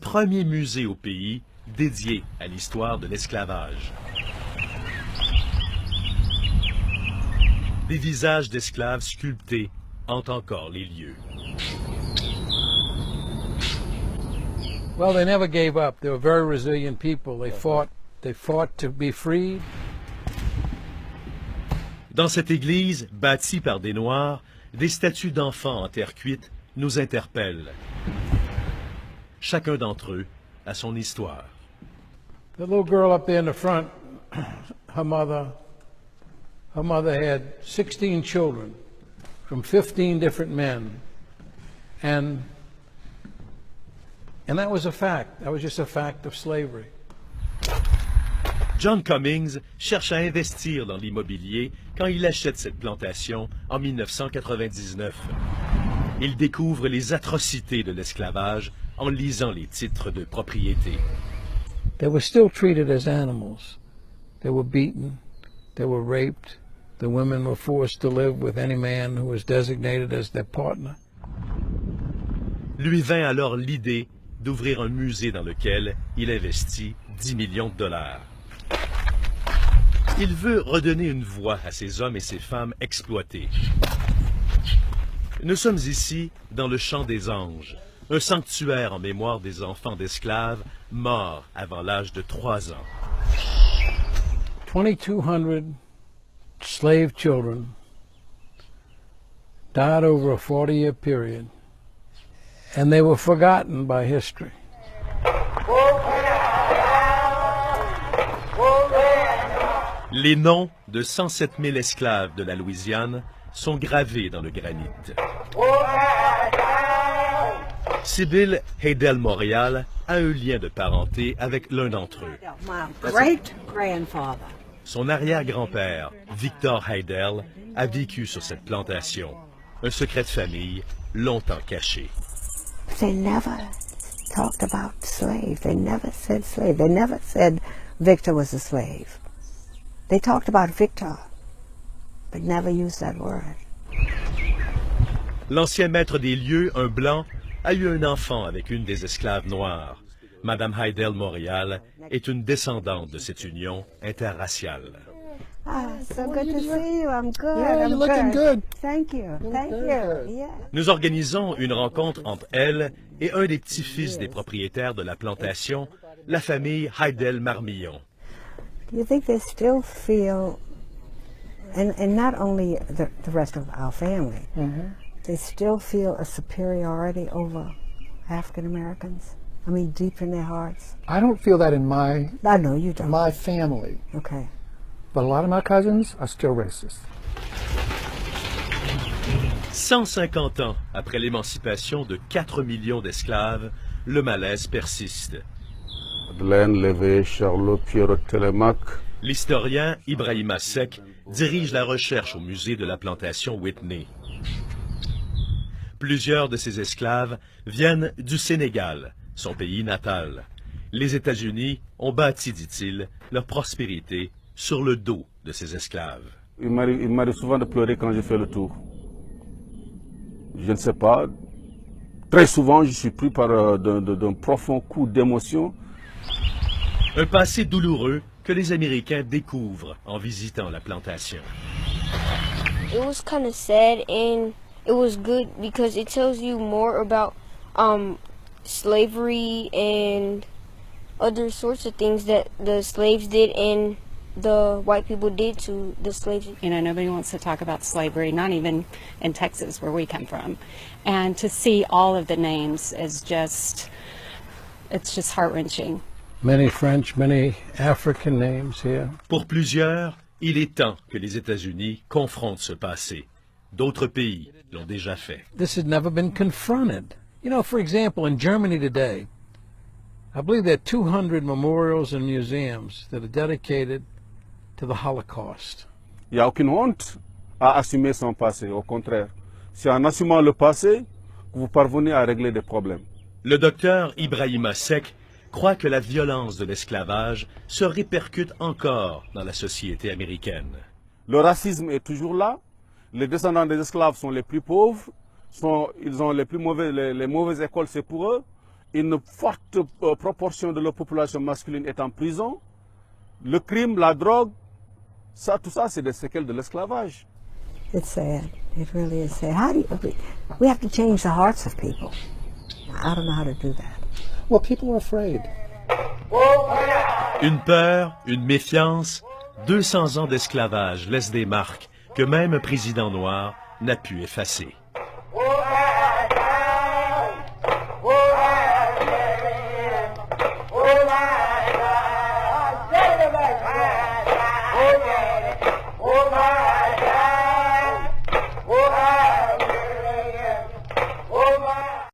premier musée au pays dédié à l'histoire de l'esclavage. Des visages d'esclaves sculptés hantent encore les lieux. Well, they never gave up. They were very resilient people. They fought to be freed. Dans cette église, bâtie par des Noirs, des statues d'enfants en terre cuite nous interpellent. Chacun d'entre eux a son histoire. The little girl up there in the front, her mother had 16 children from 15 different men. And that was a fact. That was just a fact of slavery. John Cummings cherche à investir dans l'immobilier quand il achète cette plantation en 1999. Il découvre les atrocités de l'esclavage en lisant les titres de propriété. They were still treated as animals. They were beaten. They were raped. The women were forced to live with any man who was designated as their partner. Lui vint alors l'idée d'ouvrir un musée dans lequel il investit 10 millions de dollars. Il veut redonner une voix à ces hommes et ces femmes exploités. Nous sommes ici dans le Champ des Anges, un sanctuaire en mémoire des enfants d'esclaves morts avant l'âge de 3 ans. 2,200 slave children died over a 40-year period, and they were forgotten by history. Les noms de 107 000 esclaves de la Louisiane sont gravés dans le granit. Sybil Haydel Montréal a un lien de parenté avec l'un d'entre eux. Son arrière-grand-père, Victor Haydel, a vécu sur cette plantation. Un secret de famille longtemps caché. They never talked about slave. They never said slave. They never said Victor was a slave. They talked about Victor, but never used that word. L'ancien maître des lieux, un blanc, a eu un enfant avec une des esclaves noires. Madame Haydel Montréal est une descendante de cette union interraciale. Ah, so good to see you. I'm good. Yeah, you're looking good. Thank you. Thank you. Yeah. Nous organisons une rencontre entre elle et un des petits-fils des propriétaires de la plantation, la famille Haydel Marmillon. Do you think they still feel, and not only the rest of our family, they still feel a superiority over African Americans? I mean, deep in their hearts. I don't feel that in my I know you don't. my family, Okay. but a lot of my cousins are still racist. 150 ans après l'émancipation de 4 millions d'esclaves, le malaise persiste. Madeleine Lévé, Charlot, Pierrot Télémac. L'historien Ibrahima Seck dirige la recherche au musée de la plantation Whitney. Plusieurs de ces esclaves viennent du Sénégal, son pays natal. Les États-Unis ont bâti, dit-il, leur prospérité sur le dos de ces esclaves. Il m'arrive souvent de pleurer quand je fais le tour. Je ne sais pas. Très souvent, je suis pris par d'un profond coup d'émotion. Un passé douloureux que les Américains découvrent en visitant la plantation. It was kind of sad and it was good because it tells you more about slavery and other sorts of things that the slaves did and the white people did to the slaves. You know, nobody wants to talk about slavery, not even in Texas where we come from. And to see all of the names is just, it's just heart-wrenching. Many French, many African names here. Pour plusieurs, il est temps que les États-Unis confrontent ce passé. D'autres pays l'ont déjà fait. This had never been confronted. You know, for example, in Germany today, I believe there are 200 memorials and museums that are dedicated to the Holocaust. Il n'y a aucune honte à assumer son passé. Au contraire, c'est en assumant le passé que vous parvenez à régler des problèmes. Le docteur Ibrahima Seck croit que la violence de l'esclavage se répercute encore dans la société américaine. Le racisme est toujours là. Les descendants des esclaves sont les plus pauvres. Ils ont les mauvaises écoles, c'est pour eux. une forte proportion de la population masculine est en prison, le crime, la drogue, ça, tout ça, c'est des séquelles de l'esclavage. It's sad. It really is sad. How do you, we have to change the hearts of people. I don't know how to do that. Well, people are afraid. Une peur, une méfiance, 200 ans d'esclavage laissent des marques que même un président noir n'a pu effacer.